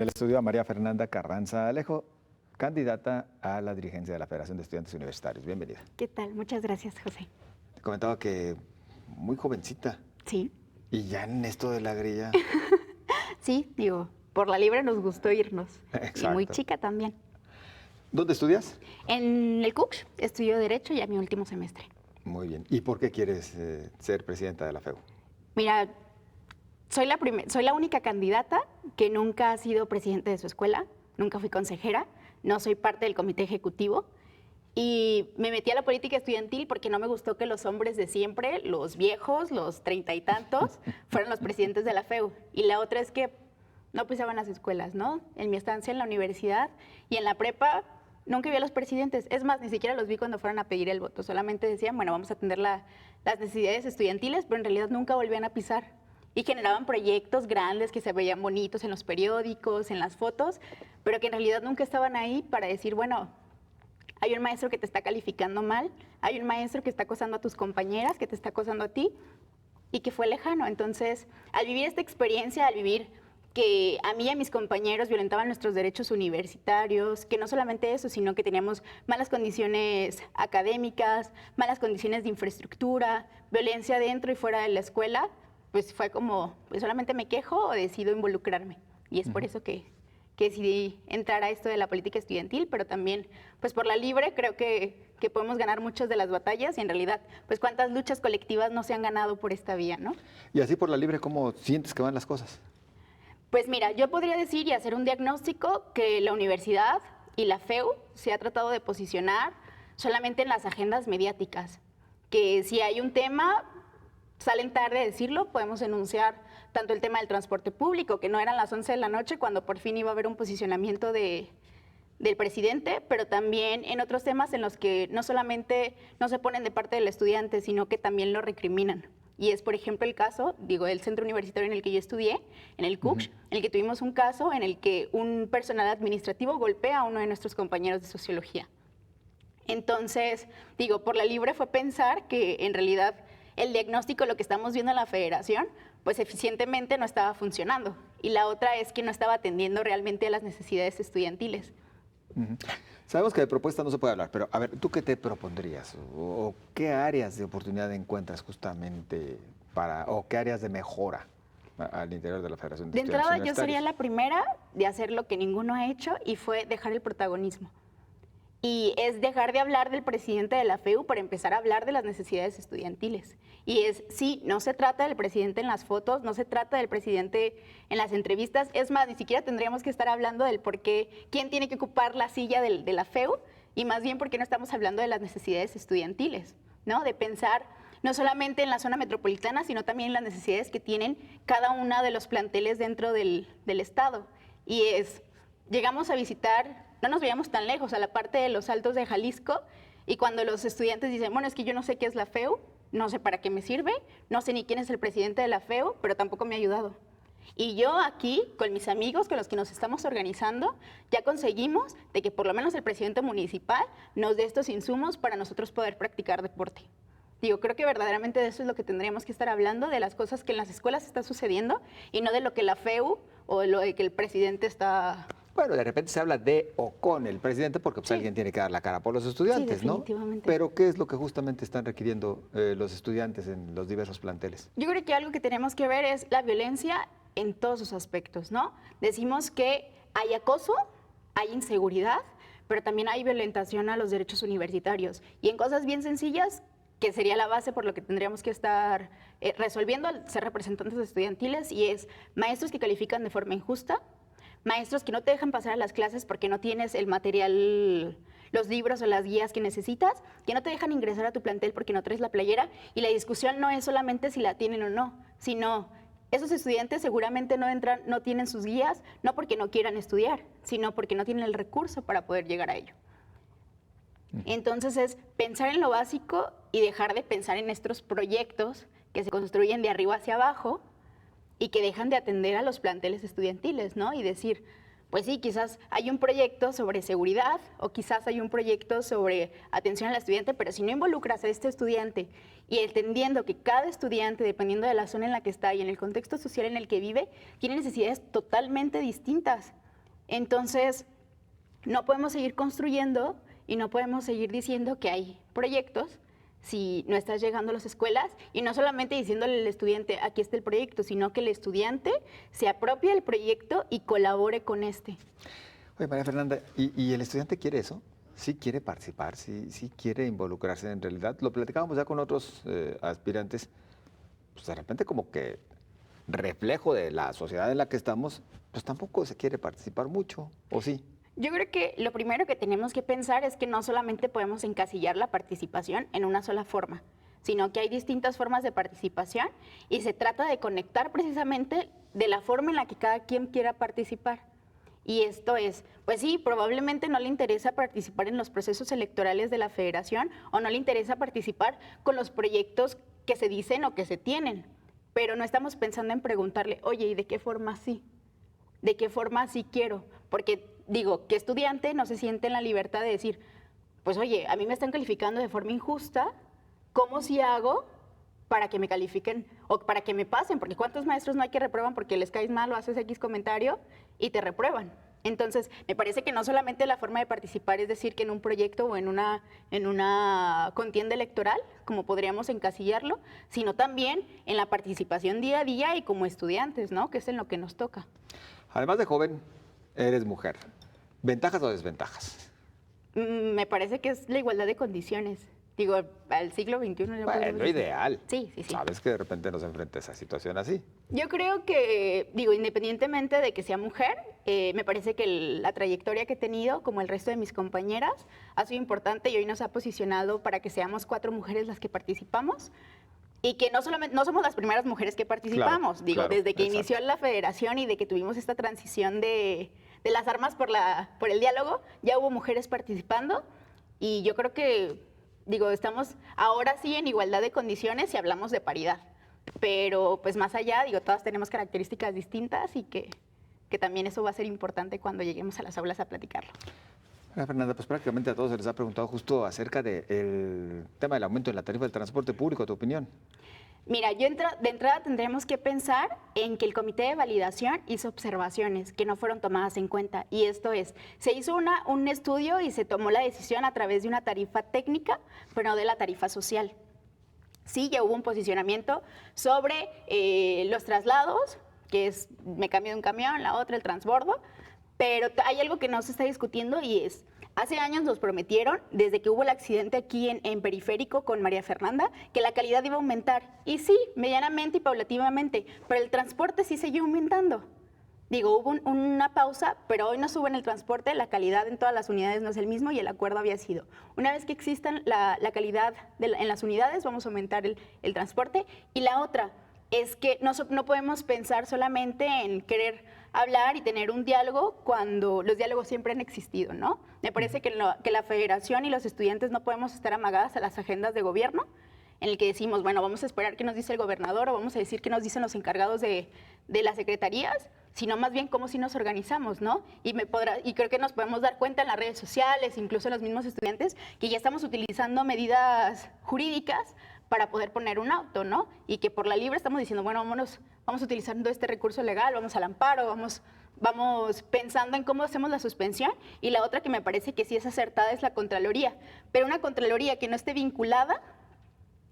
El estudio a María Fernanda Carranza Alejo, candidata a la dirigencia de la Federación de Estudiantes Universitarios. Bienvenida. ¿Qué tal? Muchas gracias, José. Te comentaba que muy jovencita. Sí. Y ya en esto de la grilla. Sí, digo, por la libre nos gustó irnos. Exacto. Y muy chica también. ¿Dónde estudias? En el CUCH estudio Derecho ya mi último semestre. Muy bien. ¿Y por qué quieres ser presidenta de la FEU? Mira, soy la única candidata que nunca ha sido presidente de su escuela, nunca fui consejera, no soy parte del comité ejecutivo. Y me metí a la política estudiantil porque no me gustó que los hombres de siempre, los viejos, los 30 y tantos, fueran los presidentes de la FEU. Y la otra es que no pisaban las escuelas, ¿no? En mi estancia en la universidad y en la prepa nunca vi a los presidentes. Es más, ni siquiera los vi cuando fueron a pedir el voto. Solamente decían, bueno, vamos a atender las necesidades estudiantiles, pero en realidad nunca volvían a pisar. Y generaban proyectos grandes que se veían bonitos en los periódicos, en las fotos, pero que en realidad nunca estaban ahí para decir, bueno, hay un maestro que te está calificando mal, hay un maestro que está acosando a tus compañeras, que te está acosando a ti, y que fue lejano. Entonces, al vivir esta experiencia, al vivir que a mí y a mis compañeros violentaban nuestros derechos universitarios, que no solamente eso, sino que teníamos malas condiciones académicas, malas condiciones de infraestructura, violencia dentro y fuera de la escuela, pues fue como, pues solamente me quejo o decido involucrarme. Y es por eso que decidí entrar a esto de la política estudiantil, pero también, pues por la libre, creo que podemos ganar muchas de las batallas y en realidad, pues cuántas luchas colectivas no se han ganado por esta vía, ¿no? Y así por la libre, ¿cómo sientes que van las cosas? Pues mira, yo podría decir y hacer un diagnóstico que la universidad y la FEU se ha tratado de posicionar solamente en las agendas mediáticas, que si hay un tema, salen tarde a decirlo, podemos enunciar tanto el tema del transporte público, que no eran las 11 de la noche cuando por fin iba a haber un posicionamiento del presidente, pero también en otros temas en los que no solamente no se ponen de parte del estudiante, sino que también lo recriminan. Y es, por ejemplo, el caso, del centro universitario en el que yo estudié, en el CUCH, en el que tuvimos un caso en el que un personal administrativo golpea a uno de nuestros compañeros de sociología. Entonces, por la libre fue pensar que en realidad el diagnóstico, lo que estamos viendo en la federación, pues eficientemente no estaba funcionando. Y la otra es que no estaba atendiendo realmente a las necesidades estudiantiles. Sabemos que de propuesta no se puede hablar, pero a ver, ¿tú qué te propondrías? ¿O qué áreas de oportunidad encuentras justamente o qué áreas de mejora al interior de la Federación de Estudiantes Universitarios? De entrada, yo sería Universitarios? la primera de hacer lo que ninguno ha hecho y fue dejar el protagonismo. Y es dejar de hablar del presidente de la FEU para empezar a hablar de las necesidades estudiantiles. Y sí, no se trata del presidente en las fotos, no se trata del presidente en las entrevistas. Es más, ni siquiera tendríamos que estar hablando del por qué, quién tiene que ocupar la silla de la FEU, y más bien por qué no estamos hablando de las necesidades estudiantiles, ¿no? De pensar no solamente en la zona metropolitana, sino también en las necesidades que tienen cada uno de los planteles dentro del estado. Y llegamos a visitar, no nos veíamos tan lejos, a la parte de los Altos de Jalisco, y cuando los estudiantes dicen, bueno, es que yo no sé qué es la FEU, no sé para qué me sirve, no sé ni quién es el presidente de la FEU, pero tampoco me ha ayudado. Y yo aquí, con mis amigos, con los que nos estamos organizando, ya conseguimos de que por lo menos el presidente municipal nos dé estos insumos para nosotros poder practicar deporte. Creo que verdaderamente de eso es lo que tendríamos que estar hablando, de las cosas que en las escuelas está sucediendo y no de lo que la FEU o lo de que el presidente está... Bueno, de repente se habla de o con el presidente porque pues, sí, alguien tiene que dar la cara por los estudiantes, sí, definitivamente, ¿no? Pero ¿qué es lo que justamente están requiriendo los estudiantes en los diversos planteles? Yo creo que algo que tenemos que ver es la violencia en todos sus aspectos, ¿no? Decimos que hay acoso, hay inseguridad, pero también hay violentación a los derechos universitarios. Y en cosas bien sencillas, que sería la base por lo que tendríamos que estar resolviendo al ser representantes estudiantiles, y es maestros que califican de forma injusta, maestros que no te dejan pasar a las clases porque no tienes el material, los libros o las guías que necesitas, que no te dejan ingresar a tu plantel porque no traes la playera, y la discusión no es solamente si la tienen o no, sino esos estudiantes seguramente no tienen sus guías, no porque no quieran estudiar, sino porque no tienen el recurso para poder llegar a ello. Entonces es pensar en lo básico y dejar de pensar en estos proyectos que se construyen de arriba hacia abajo y que dejan de atender a los planteles estudiantiles, ¿no? Y decir, pues sí, quizás hay un proyecto sobre seguridad o quizás hay un proyecto sobre atención al estudiante, pero si no involucras a este estudiante y entendiendo que cada estudiante, dependiendo de la zona en la que está y en el contexto social en el que vive, tiene necesidades totalmente distintas. Entonces, no podemos seguir construyendo y no podemos seguir diciendo que hay proyectos si no estás llegando a las escuelas y no solamente diciéndole al estudiante, aquí está el proyecto, sino que el estudiante se apropie del proyecto y colabore con este. Oye, María Fernanda, ¿y el estudiante quiere eso? ¿Sí quiere participar? ¿Sí quiere involucrarse en realidad? Lo platicábamos ya con otros aspirantes, pues de repente como que reflejo de la sociedad en la que estamos, pues tampoco se quiere participar mucho, ¿o sí? Yo creo que lo primero que tenemos que pensar es que no solamente podemos encasillar la participación en una sola forma, sino que hay distintas formas de participación y se trata de conectar precisamente de la forma en la que cada quien quiera participar. Y esto es, pues sí, probablemente no le interesa participar en los procesos electorales de la federación o no le interesa participar con los proyectos que se dicen o que se tienen, pero no estamos pensando en preguntarle, oye, ¿y de qué forma sí? ¿De qué forma sí quiero? Porque digo, ¿qué estudiante no se siente en la libertad de decir, pues oye, a mí me están calificando de forma injusta, ¿cómo sí hago para que me califiquen o para que me pasen? Porque ¿cuántos maestros no hay que reprueban porque les caes mal o haces X comentario y te reprueban? Entonces, me parece que no solamente la forma de participar es decir que en un proyecto o en una contienda electoral, como podríamos encasillarlo, sino también en la participación día a día y como estudiantes, ¿no? Que es en lo que nos toca. Además de joven, eres mujer. ¿Ventajas o desventajas? Me parece que es la igualdad de condiciones. Digo, al siglo XXI... Bueno, lo ideal. Sí. Sabes que de repente nos enfrenta a esa situación así. Yo creo que, digo, independientemente de que sea mujer, me parece que la trayectoria que he tenido, como el resto de mis compañeras, ha sido importante y hoy nos ha posicionado para que seamos 4 mujeres las que participamos. Y que no somos las primeras mujeres que participamos. Claro, Digo, claro, desde que exacto. inició la federación y de que tuvimos esta transición de las armas por el diálogo, ya hubo mujeres participando. Y yo creo que, digo, estamos ahora sí en igualdad de condiciones si hablamos de paridad. Pero pues más allá, digo, todas tenemos características distintas y que también eso va a ser importante cuando lleguemos a las aulas a platicarlo. María Fernanda, pues prácticamente a todos se les ha preguntado justo acerca del tema del aumento en la tarifa del transporte público, ¿tu opinión? Mira, de entrada tendremos que pensar en que el comité de validación hizo observaciones que no fueron tomadas en cuenta. Y esto es, se hizo un estudio y se tomó la decisión a través de una tarifa técnica, pero no de la tarifa social. Sí, ya hubo un posicionamiento sobre los traslados, que es, me cambio de un camión, la otra, el transbordo, pero hay algo que no se está discutiendo y es, hace años nos prometieron, desde que hubo el accidente aquí en Periférico con María Fernanda, que la calidad iba a aumentar. Y sí, medianamente y paulativamente, pero el transporte sí siguió aumentando. Digo, hubo una pausa, pero hoy no suben el transporte, la calidad en todas las unidades no es el mismo y el acuerdo había sido. Una vez que existan la calidad en las unidades, vamos a aumentar el transporte. Y la otra es que no podemos pensar solamente en querer hablar y tener un diálogo cuando los diálogos siempre han existido, ¿no? Me parece que la federación y los estudiantes no podemos estar amagadas a las agendas de gobierno, en el que decimos, bueno, vamos a esperar qué nos dice el gobernador o vamos a decir qué nos dicen los encargados de las secretarías, sino más bien cómo sí nos organizamos, ¿no? Y creo que nos podemos dar cuenta en las redes sociales, incluso los mismos estudiantes, que ya estamos utilizando medidas jurídicas para poder poner un auto, ¿no? Y que por la libre estamos diciendo, bueno, vamos utilizando este recurso legal, vamos al amparo, vamos pensando en cómo hacemos la suspensión. Y la otra que me parece que sí es acertada es la Contraloría, pero una Contraloría que no esté vinculada,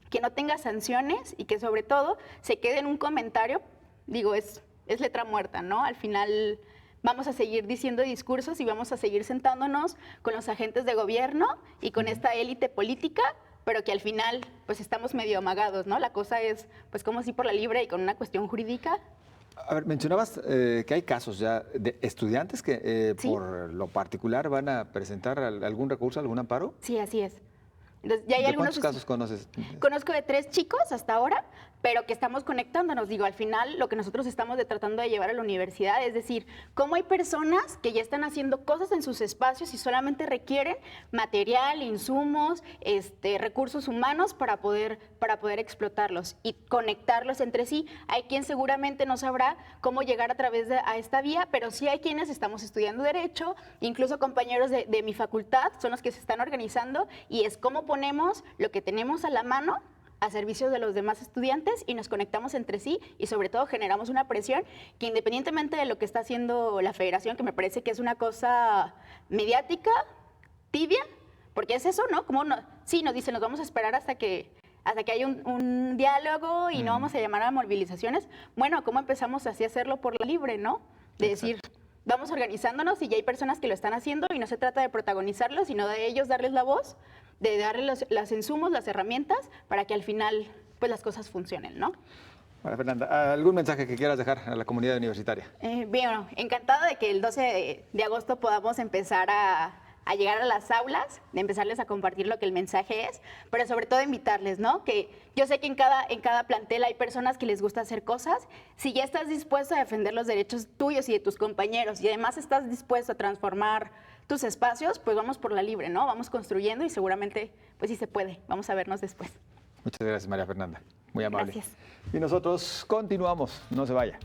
que no tenga sanciones y que sobre todo se quede en un comentario, digo, es letra muerta, ¿no? Al final vamos a seguir diciendo discursos y vamos a seguir sentándonos con los agentes de gobierno y con esta élite política, pero que al final pues estamos medio amagados, ¿no? La cosa es pues como si por la libre y con una cuestión jurídica. A ver, mencionabas que hay casos ya de estudiantes que Sí. por lo particular van a presentar algún recurso, algún amparo. Sí, así es. Entonces, ya hay ¿De algunos cuántos casos conoces? Conozco de 3 chicos hasta ahora, pero que estamos conectándonos. Digo, al final lo que nosotros estamos tratando de llevar a la universidad es decir, cómo hay personas que ya están haciendo cosas en sus espacios y solamente requieren material, insumos, recursos humanos para poder explotarlos y conectarlos entre sí. Hay quien seguramente no sabrá cómo llegar a través a esta vía, pero sí hay quienes estamos estudiando Derecho, incluso compañeros de mi facultad son los que se están organizando y es cómo ponemos lo que tenemos a la mano a servicio de los demás estudiantes y nos conectamos entre sí y sobre todo generamos una presión que independientemente de lo que está haciendo la federación, que me parece que es una cosa mediática, tibia, porque es eso, ¿no? Como sí, nos dicen, nos vamos a esperar hasta que haya un diálogo y no vamos a llamar a movilizaciones. Bueno, ¿cómo empezamos así a hacerlo por la libre, no? De decir, vamos organizándonos y ya hay personas que lo están haciendo y no se trata de protagonizarlo, sino de ellos darles la voz, de darles los insumos, las herramientas, para que al final pues las cosas funcionen, ¿no? María Fernanda, ¿algún mensaje que quieras dejar a la comunidad universitaria? Bien, bueno, encantada de que el 12 de agosto podamos empezar a llegar a las aulas, de empezarles a compartir lo que el mensaje es, pero sobre todo invitarles, ¿no? Que yo sé que en cada plantel hay personas que les gusta hacer cosas. Si ya estás dispuesto a defender los derechos tuyos y de tus compañeros y además estás dispuesto a transformar tus espacios, pues vamos por la libre, ¿no? Vamos construyendo y seguramente, pues sí se puede. Vamos a vernos después. Muchas gracias, María Fernanda. Muy amable. Gracias. Y nosotros continuamos. No se vaya.